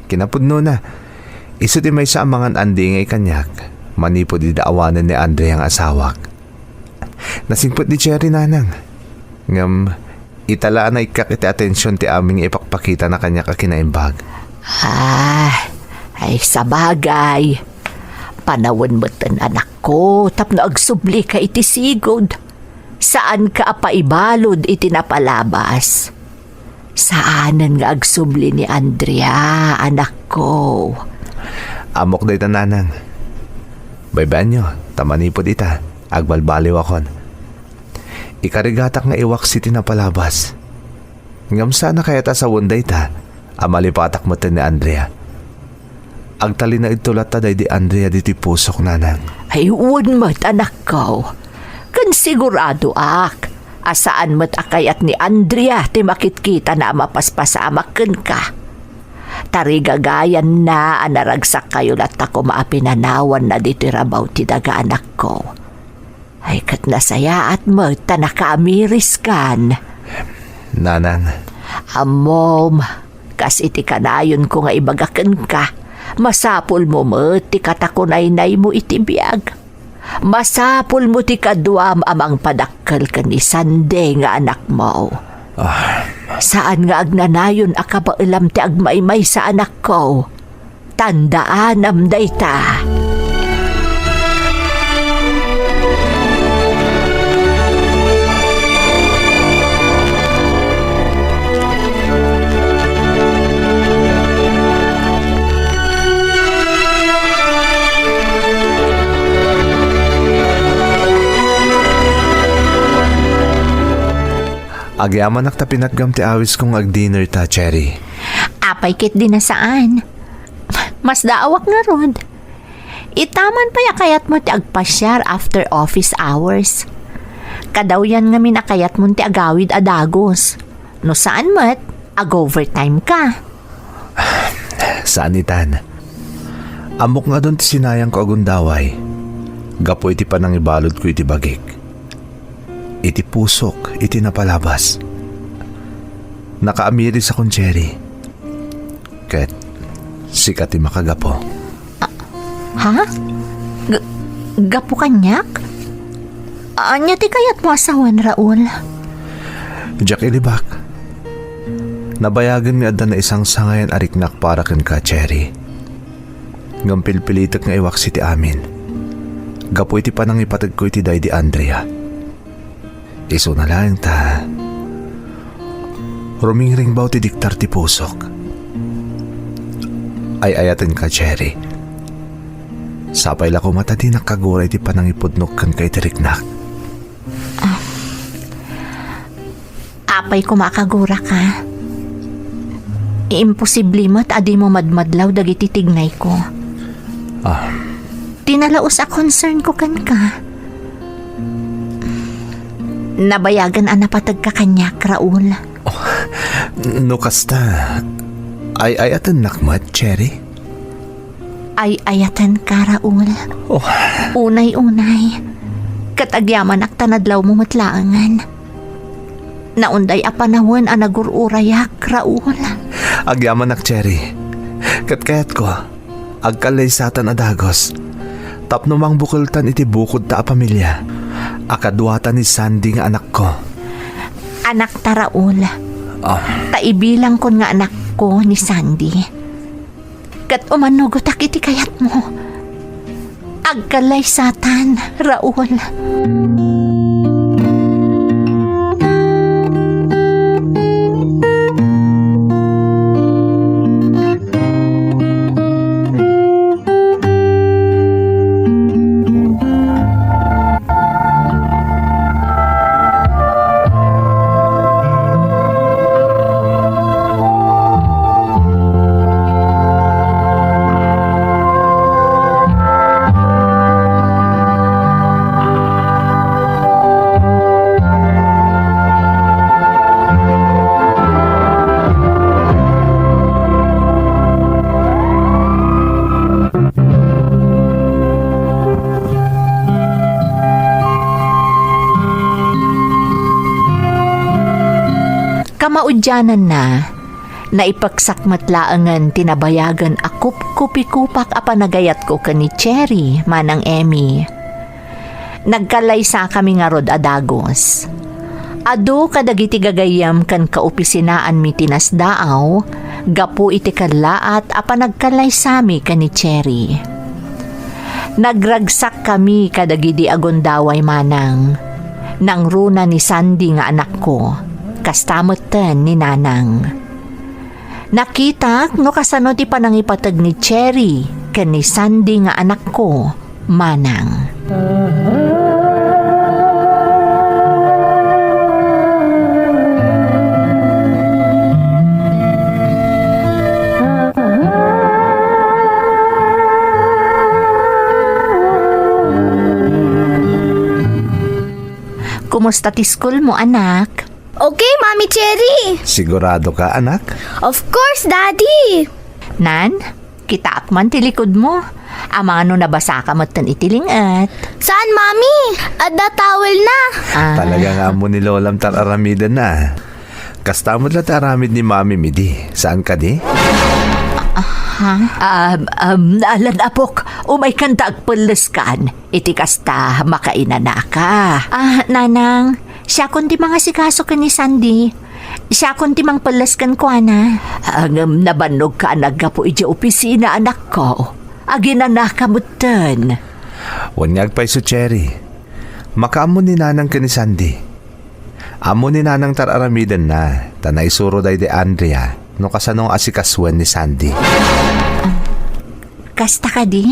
Kinapudno na. Iso di may sa amangan andi ngay kanyak. Manipod di daawanan ni Andre ang asawak. Nasingpot ni Cherry nanang. Ngam, italaan na ikakiti atensyon ti aming ipakpakita na kanya kakinaimbag. Ay sabagay. Panawon mo tan anak ko, tapno agsubli ka iti sigod. Saan ka apaibalod iti napalabas? Saanan nga agsubli ni Andrea, anak ko? Amok day tananang. Baybayan nyo, tamanipod ita, agbalbaliw akon. Ikarigatak nga iwak si tinapalabas. Ngam sana kaya ta sa wunday ta, amalipatak mo ni Andrea. Agtali na itulat ta day di Andrea diti pusok nanang. Ay uwan mo't anak ko. Kan sigurado ak, asaan mo't akayat ni Andrea ti makitkita na mapaspasamaken ka. Tarigagayan na anaragsak kayo lat ako maapinanawan na dito rabaw ti daga anak ko. Ay kat nasayaat mo ta nakaamiris kan. Nanang. Amom, kas iti kanayon ko nga ibagaken ka. Masapul mo ti katakunay-nay mo iti biyag. Masapul mo ti kaduam amang padakkel ka ni Sande nga anak mo. Saan nga agnanayon akabailam ti agmaymay sa anak ko? Tandaan amday ta. Agyaman ak ta pinatgam ti awis kong ag-dinner ta, Cherry. Apay kit din na saan. Mas daawak nga rod. Itaman pa yakayat mo ti agpasyar after office hours. Kadaw yan nga minakayat mo ti agawid adagos. No saan mo't ag-overtime ka. Saan itan? Amok nga doon ti sinayang ko agundaway. Gapo iti panang ibalod ko iti bagik. Iti pusok, iti napalabas. Nakaamiris akong Cherry. Ket, sikat ti makagapo. Ha? Gapo kanyak? Anya ti kayat mo asawan, Raul? Jack ilibak. Nabayagan mi adda na isang sangayan ariknak para ken ka, Cherry. Ngampilpilitak nga iwak si ti amin. Gapo iti panang ipatag ko iti day di Andrea. Iso na lang ta. Rumingring baw ti diktar ti pusok. Ay ayaten ka, Cherry. Sapay la ko mata di nakaguray ti panangipudnok kan kay tiriknak. Apay kumakagura ka. Imposible mo't adi mo madmadlaw dagiti tignay ko. Tinalaos a concern ko kan ka. Nabayagan ang napatag ka kanyak, Raul. No kasta, ay ayatan nakmat, Cherry? Ay ayatan ka, Raul. Unay-unay. Katagyaman ak tanadlaw mo matlaangan. Naunday a panahon ang nagururayak, Raul. Agyaman nak, Cherry. Katkayat ko, agkalaysatan adagos. Tapno mang bukultan iti bukod ta a pamilya. Akadwata ni Sandy nga anak ko. Anak ta, Raul. Taibilang ko nga anak ko ni Sandy. Kat umanugot akiti kayat mo. Agkalaysatan, Raul. Kamaudyanan na, Naipaksakmat laangan tinabayagan akup kupi-kupak a panagayat ko ka ni Cherry, manang Emmy. Nagkalaysa kami nga rod adagos. Ado kadagiti gagayam kan kaopisinaan mi tinasdaaw, gapu iti kalaat a panagkalaysami ka ni Cherry. Nagragsak kami kadagidi agondaway manang. Nang runa ni Sandy nga anak ko, kastamutan ni Nanang. Nakita no kasano ti panangipatag ni Cherry ken ni Sandy nga anak ko, manang. Kumusta ti school mo, anak? Okay, Mami Cherry. Sigurado ka, anak? Of course, Daddy. Nan, kita man ti likod mo. Amang ano nabasa ka mo tan itilingat. Saan, Mami? Adda towel na. Talaga nga mo ni Lolam tararamidan na. Kastamod lang taramid ni Mami Midi. Saan ka di? Alan apok, umay kanta agpulaskan. Iti kasta makainan na ka. Nanang, siya kundi mga sikaso ka ni Sandy. Siya kundi mang palaskan ko, ana. Ang nabanog ka naggapo iti opisina, anak ko. Aginanak ka mutan. Wanyag pa'y so Cherry. Makaamo ni Nanang ka ni Sandy. Amo ni Nanang tararamidan na. Tanay suro day de Andrea. No kasanong asikaswan ni Sandy. Kasta ka di?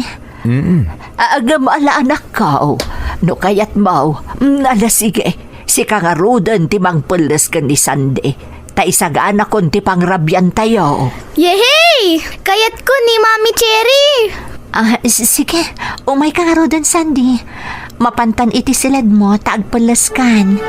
Agam ala anak ko. No kayat mo. Ala sige. Si kangarudan ti mang pulas ka ni Sandy. Ta isagaan akon ti pangrabyan tayo. Yehey! Kayat ko ni Mami Cherry. Sige. Umay kangarudan, Sandy. Mapantan iti silad mo, taagpulas kan.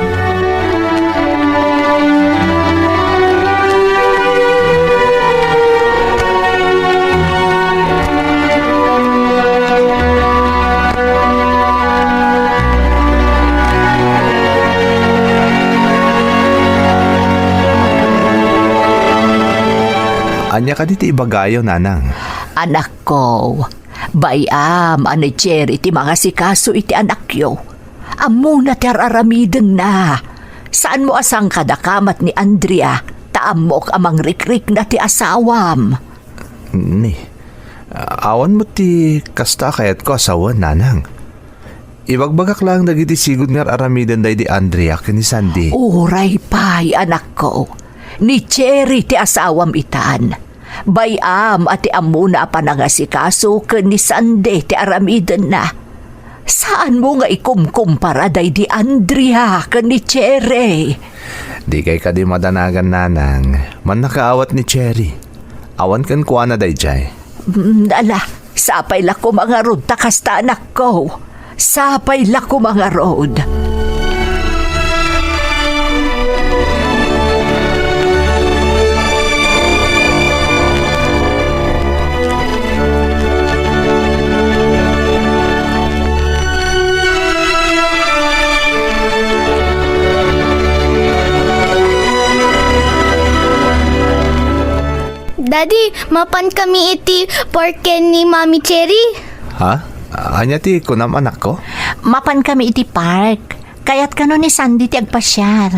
Anya ka diti ibagayo, Nanang. Anak ko, bayam, ani Cherry, iti mga sikaso iti anak yo. Amo na teraramidan na. Saan mo asang kadakamat ni Andrea? Taamok amang rikrik na ti asawam. Ni, awan mo ti kasta kayat ko asawan, Nanang. Ibagbagak lang dagiti sigod nga aramidan day di Andrea ken ni Sandy. Uray pay, anak ko. Ni Cherry ti asawam itan. Bayam ati amo na panangasikaso ken ni Sandy ti aramidan na. Saan mo nga ikumkumpara day di Andrea ken ni Cherry? Di kay ka di madanagan, Nanang. Man nakaawat ni Cherry. Awan kan kuha na day jay. Ala, sapay la ko mga rod takasta anak ko. Sapay la ko mga rod. Daddy, mapan kami iti porke ni Mami Cherry. Ha? Anya ti kunam anak ko? Mapan kami iti park. Kayat kano ni Sandy ti agpasyar.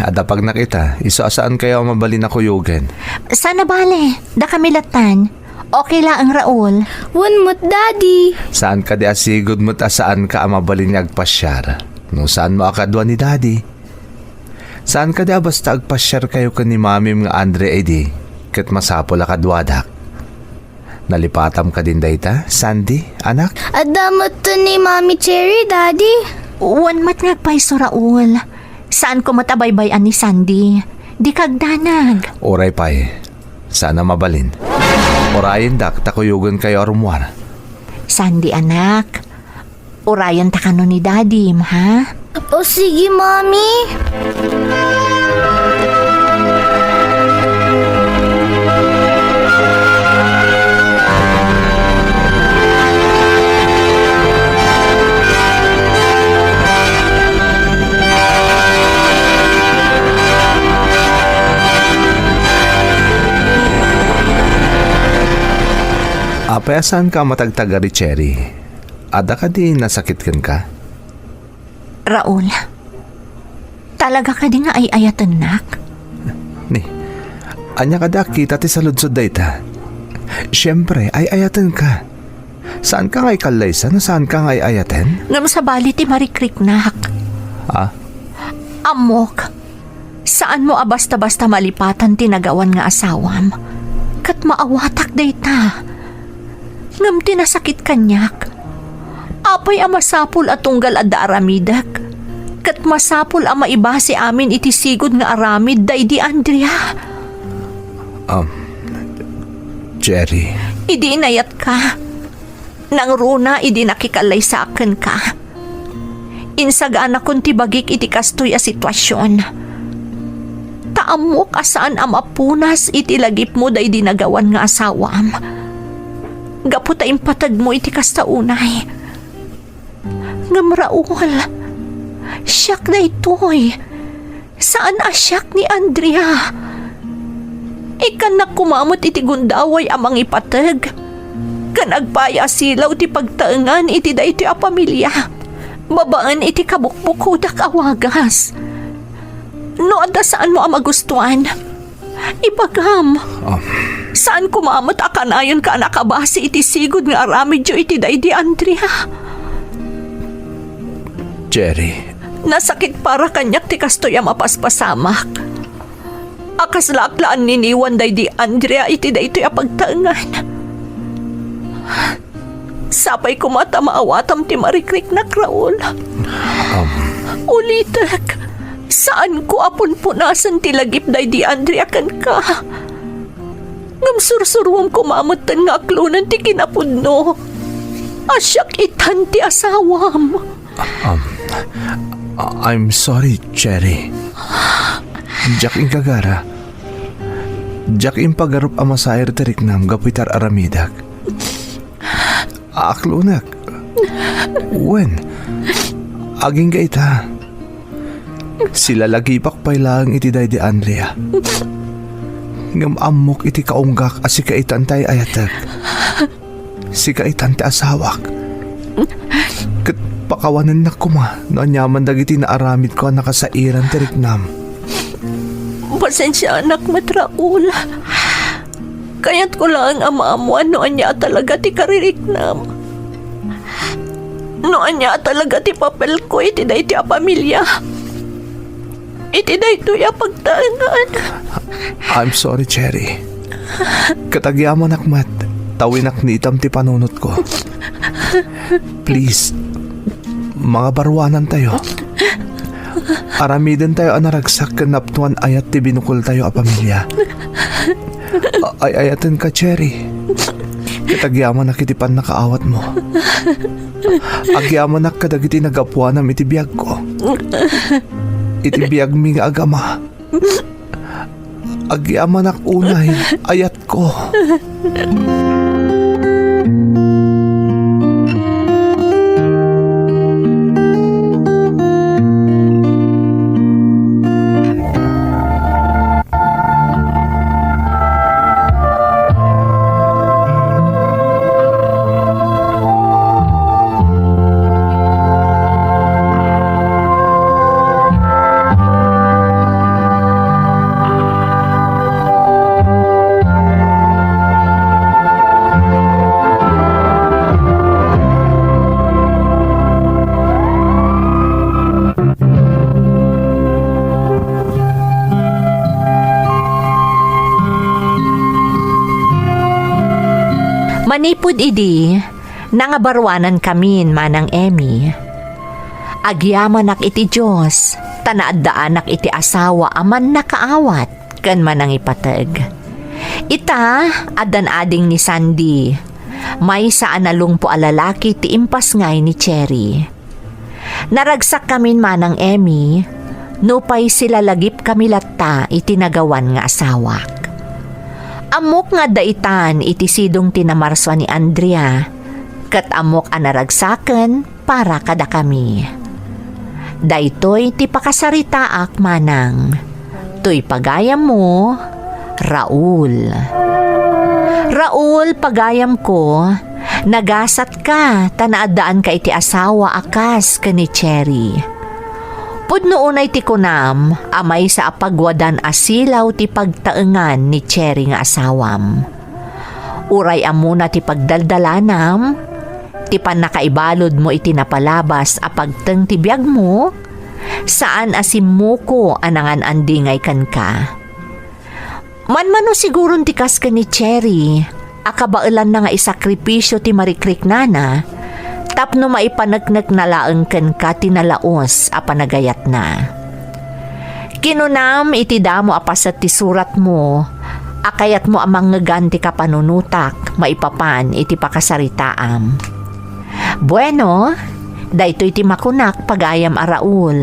Ada pag nakita, saan kayo mabalin na kuyugan? Sana bale, da kami latan. Okay lang ang Raul. Wunmut, Daddy. Saan ka di asigod mo't saan ka mabalin nga agpasyar? No saan mo akadwa ni Daddy? Saan ka di basta agpasyar kayo ka ni Mamim nga Andre edi? Kat masapol akadwadak. Nalipatam ka din dayta, Sandy, anak? Adamot to ni Mami Cherry, Daddy. Uwan mat ngagpay so Raul. Saan ko matabaybayan ni Sandy? Di kagdanag. Oray pay, sana mabalin. Orayin dak, takuyugan kayo arumwar. Sandy anak, orayan takano ni Daddy, ha? O sige, Mami. Apayasan ka matagtagari, Cherry. Ada ka di nasakit ka? Raul, talaga ka di nga ay ayatan nak? Ni, anya ka da kita ti saludsod dayta. Siyempre, ay ayatan ka. Saan ka ngay kalaysan? Saan ka ngay ayaten? Ngam sa bali ti marikrik nak. Amok, saan mo basta-basta malipatan tinagawan nga asawam? Kat maawatak dayta. Ngam tinasakit kanyak. Apay masapul at tunggal adda aramidak. Kat masapul maibasi amin iti sigod nga aramid day di Andrea. Cherry. Idi inayat ka. Nang runa idi nakikalay sa akin ka. Insagaan akong tibagik iti kastoy a sitwasyon. Taamok asaan amapunas iti lagip mo day dinagawan nga asawam. Gaputa impatag mo iti kastaunay. Ngam Raul, siyak na ito'y. Saan asyak ni Andrea? Ikan na kumamot iti gundaway amang ipatag. Kanagpaya silaw ti pagtaengan iti da iti a pamilya. Babaan iti kabukbukudak awagas. No adda saan mo magustuhan? Ipagam. Saan kumamot akanayon ka nakabasi iti sigod nga aramidyo iti da iti Andrea? Cherry. Nasakit para kanyak ti kastoy mapaspasamak. Akas laklaan niniwan day di Andrea iti day ito'y apagtaengan. Sapay kumata maawatam ti marikrik na Raul. Ulitek, saan ko apon punasan ti lagip day di Andrea kan ka? Ngam sursurwam kumamutan nga aklunan ti kinapudno. Asyak itan ti asawam. I'm sorry, Cherry. Jack in kagara. Jack in pagarup amasayar teriknam gapitar aramidak. Aklunak. When? Aging gaita. Sila lagi pakpay lang iti day di Andrea. Ngam amok iti kaunggak as si kaitan tay ayatak. Si kaitan ti asawak. Kat pakawanan na kuma no anyaman dagiti na aramid ko nakasairan teriknam. Pasensya anak matraul. Kaya't ko lang amaamuan no anya talaga ti kaririknam. No anya talaga ti papel ko iti day ti a pamilya. Iti day to ya pagtaengan. I'm sorry, Cherry. Katagyaman akmat, tawinak nitam ti panunot ko. Please, mga barwanan tayo. Aramiden tayo anaragsak kanaptuan ayat ti binukol tayo a pamilya. Ay ayaten ka, Cherry. Katagyaman na kitipan nakaawat mo. Agyaman na kadagiti nagapuanam iti biyag ko. Iti biyag mi nga agama. Agyaman ak unay ayat ko. Manipud idi, nangabarwanan kamin manang Emmy. Agyamanak iti Diyos, tanaadaanak iti asawa aman nakaawat, kan manang ipatag. Ita, adan ading ni Sandy, may saan nalungpo alalaki ti impas ngay ni Cherry. Naragsak kamin manang Emmy, nupay sila lagip kami latta itinagawan nga asawak. Amok nga daitan iti sidong tinamarswa ni Andrea, kat amok anaragsaken para kada kami. Daytoy ti pakasaritaak manang, to'y pagayam mo, Raul. Raul, pagayam ko, nagasat ka, tanaadaan ka iti asawa akas ka ni Cherry. Pudno unay ti kunam, amay sa apagwadan asilaw ti pagtaengan ni Cherry nga asawam. Uray amuna ti pagdaldalanam, ti panakaibalod mo iti napalabas apagteng ti biyag mo, saan asim mo ko anangan andingay kan ka. Manmano siguro tikas ka ni Cherry, akabailan na nga isakripisyo ti marikrik nana, tapno maipanagnag na laeng ken ka tinalaos a panagayat na. Kinunam iti damo apasat ti surat mo, akayat mo amang ngaganti ka panunutak, maipapan iti pakasaritaam. Bueno, daytoy ti makunak pagayam a Raul.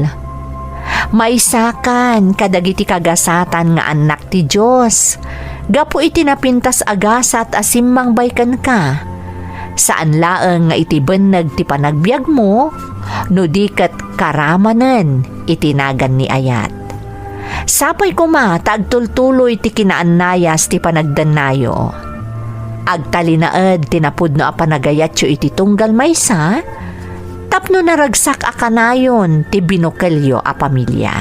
Maisakan kadagiti kagasatan nga anak ti Diyos. Gapo iti napintas agasat asimmang baykan ka. Saan laeng nga iti beneg ti panagbiag mo, no di ket karamanen itinagan ni ayat. Sapay kuma taagtultuloy ti kinaannayas ti panagdannayo. Agtalinaed tinapudno a panagayatyo iti tunggal maysa, tapno naragsak akanayon ti binukelyo a pamilya.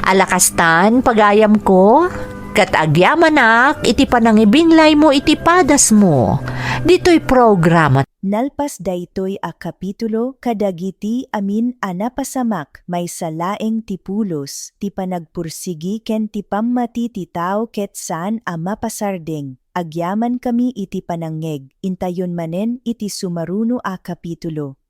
Alakastan pagayam ko, kat agyamanak iti panangibinlay mo iti padas mo. Dito'y programa. Nalpas daytoy a kapitulo kadagiti amin a napasamak may salaeng ti pulos, ti panagpursigi ken ti pammati ti tao ket saan a mapasardeng. Agyaman kami iti panangeg, intayon manen iti sumaruno a kapitulo.